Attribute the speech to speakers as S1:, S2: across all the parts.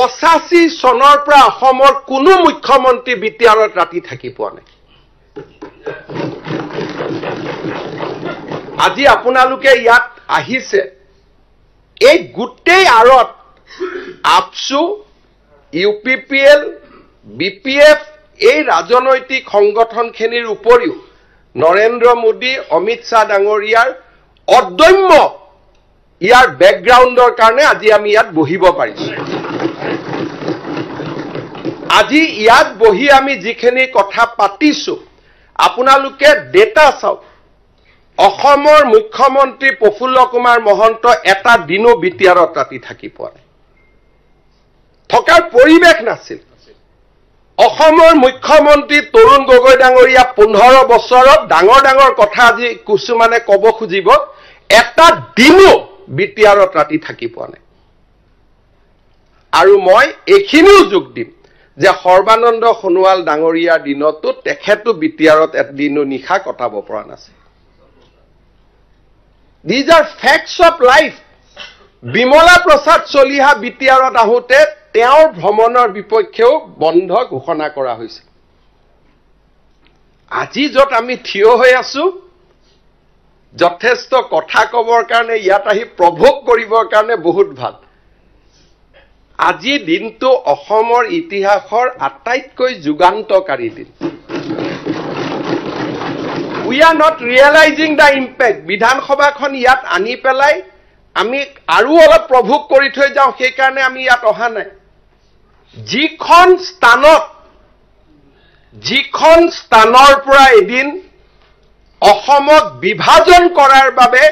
S1: 85 চনৰ পৰা অসমৰ কোনো মুখ্যমন্ত্ৰী বিটিআৰত ৰাতি থাকি পোৱা নাই আজি আপোনালোকে ইয়াত আহিছে এই গুটেই আৰত আপসু ইউপিপিএল বিপিএফ এই ৰাজনৈতিক সংগঠনখিনিৰ উপৰিও নৰেন্দ্ৰ মোদী অমিত শাহ ডাঙৰীয়াৰ অদম্য ইয়াৰ বেকগ্ৰাউণ্ডৰ কাৰণে আজি আমি ইয়াত বহিব পাৰিছো আজি ইয়াত বহি আমি যিখিনি কথা পাতিছো আপোনালোকে ডেটা চাওক অসমৰ মুখ্যমন্ত্ৰী প্ৰফুল্ল কুমাৰ মহন্ত এটা দিনো বিটিআৰত ৰাতি থাকি পোৱা নাই থকাৰ পৰিৱেশ নাছিল অসমৰ মুখ্যমন্ত্ৰী তৰুণ গগৈ ডাঙৰীয়া 15 বছৰত ডাঙৰ ডাঙৰ কথা আজি কিছুমানে কব খুজিব এটা দিনো বিটিআৰত ৰাতি থাকি পোৱা নাই আৰু মই এইখিনিও যোগ দিম যে সৰ্বানন্দ সোণোৱাল ডাঙৰীয়াৰ দিনতো তেখেতো বিটিআৰত এদিনো নিশা কটাব পৰা নাছিল These are facts of life. Bimala প্ৰসাদ চলিহা বিটিআৰত আহোতে তেওঁৰ ভ্ৰমণৰ বিপক্ষেও বন্ধ ঘোষণা কৰা হৈছে আজি যত আমি থিয় হৈ আছো যথেষ্ট কথা কবৰ কাৰণে ইয়াত আহি প্ৰভোগ কৰিবৰ কাৰণে বহুত ভাল আজি দিনটো অসমৰ ইতিহাসৰ আটাইতকৈ যুগান্তকাৰী দিন We are not realizing the impact. বিধানসভাখন ইয়াত আনি পেলাই আমি আৰু অলপ প্ৰভোগ কৰি থৈ যাওঁ সেই কাৰণে আমি ইয়াত অহা নাই যিখন স্থানৰ পৰা এদিন অসমক বিভাজন কৰাৰ বাবে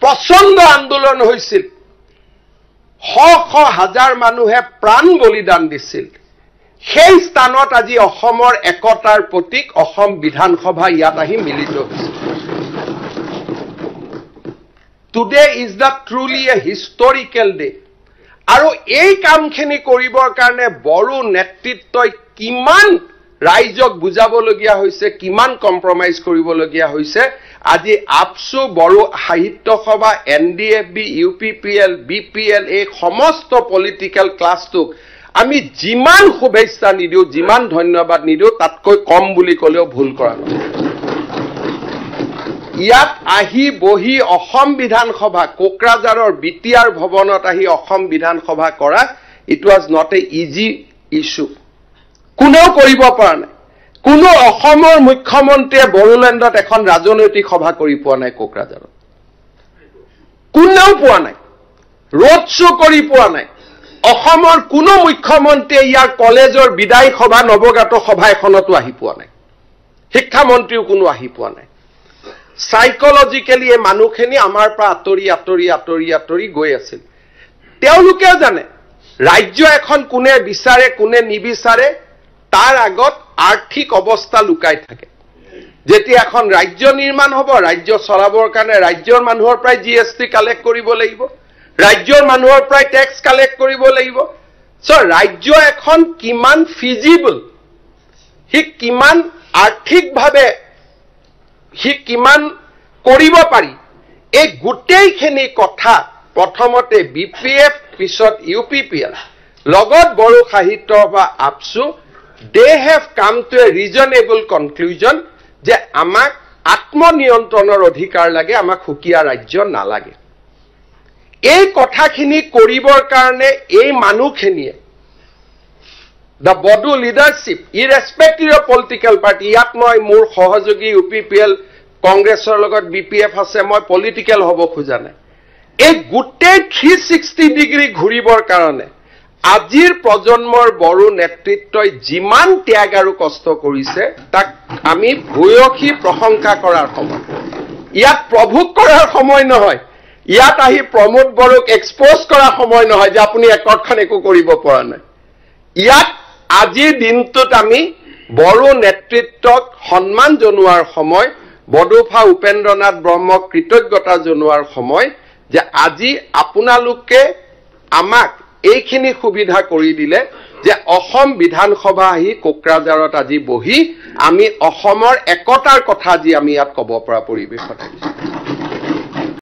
S1: প্ৰচণ্ড আন্দোলন হৈছিল শ হাজাৰ মানুহে প্ৰাণ বলিদান দিছিল সেই স্থানত আজি অসমৰ একতাৰ প্ৰতীক অসম বিধানসভা ইয়াত আহি মিলিত হৈছে Today is the truly a historical day আৰু এই কামখিনি কৰিবৰ কাৰণে বড়ো নেতৃত্বই কিমান ৰাইজক বুজাবলগীয়া হৈছে কিমান কম্প্ৰমাইজ কৰিবলগীয়া হৈছে আজি আপসু বড়ো সাহিত্য সভা এনডিএফবি ইউপিপিএল বিপিএল এই সমস্ত পলিটিক্যাল ক্লাছটোক আমি যিমান শুভেচ্ছা নিদিও যিমান ধন্যবাদ নিদিও তাতকৈ কম বুলি কলেও ভুল কৰা নহয় ইয়াত আহি বহি অসম বিধানসভা কোকৰাঝাৰৰ বিটিআৰ ভৱনত আহি অসম বিধানসভা কৰা it was not a easy issue কোনেও কৰিব পৰা নাই কোনো অসমৰ মুখ্যমন্ত্ৰীয়ে বড়োলেণ্ডত এখন ৰাজনৈতিক সভা কৰি পোৱা নাই কোকৰাঝাৰত কোনেও পোৱা নাই ৰোড শ্ব' কৰি পোৱা নাই অসমৰ কোনো মুখ্যমন্ত্ৰীয়ে ইয়াৰ কলেজৰ বিদায় সভা নৱগাত সভা এখনতো আহি পোৱা নাই শিক্ষা মন্ত্ৰীও কোনো আহি পোৱা নাই সাইকোলজিক্যালি এই মানুহখিনি আমাৰ পৰা আতৰি গৈ আছিল তেওঁলোকেও জানে ৰাজ্য এখন কোনে বিচাৰে কোনে নিবিচাৰে তাৰ আগত আৰ্থিক অৱস্থা লুকাই থাকে যেতিয়া এখন ৰাজ্য নিৰ্মাণ হ'ব ৰাজ্য চলাবৰ কাৰণে ৰাজ্যৰ মানুহৰ পৰাই জিএসটি কালেক্ট কৰিব লাগিব ৰাজ্যৰ মানুহৰ পৰাই ট্যাক্স কালেক্ট কৰিব লাগিব সো ৰাজ্য এখন কিমান ফিজিবল হি কিমান আৰ্থিকভাৱে হি কিমান কৰিব পাৰি এই গুটেইখিনি কথা প্ৰথমতে বিপিএফ পিছত ইউপিপিএল লগত বড়ো সাহিত্য বা আপসু they have come to a reasonable conclusion যে আমাক আত্মনিয়ন্ত্ৰণৰ অধিকাৰ লাগে আমাক হুকিয়া ৰাজ্য নালাগে এই কথাখিনি কৰিবৰ কাৰণে এই মানুহখিনিয়ে the Bodo leadership irrespective of political party ইয়াত মই মোৰ সহযোগী ইউপিপিএল কংগ্ৰেছৰ লগত বিপিএফ আছে মই পলিটিক্যাল হ'ব খোজা নাই এই গুটেই 360 ডিগ্ৰী ঘূৰিবৰ কাৰণে আজিৰ প্ৰজন্মৰ বড়ো নেতৃত্বই যিমান ত্যাগ আৰু কষ্ট কৰিছে তাক আমি ভূয়সী প্ৰশংসা কৰাৰ সময় ইয়াত প্ৰভোগ কৰাৰ সময় নহয় ইয়াত আহি প্ৰমোদ বড়োক এক্সপোজ কৰাৰ সময় নহয় যে আপুনি একতখন একো কৰিব পৰা নাই ইয়াত আজিৰ দিনটোত আমি বড়ো নেতৃত্বক সন্মান জনোৱাৰ সময় বড়োফা উপেন্দ্ৰনাথ ব্ৰহ্মক কৃতজ্ঞতা জনোৱাৰ সময় যে আজি আপোনালোকে আমাক এইখিনি সুবিধা কৰি দিলে যে অসম বিধানসভা আহি কোকৰাঝাৰত আজি বহি আমি অসমৰ একতাৰ কথা আজি আমি ইয়াত ক'ব পৰা পৰিৱেশত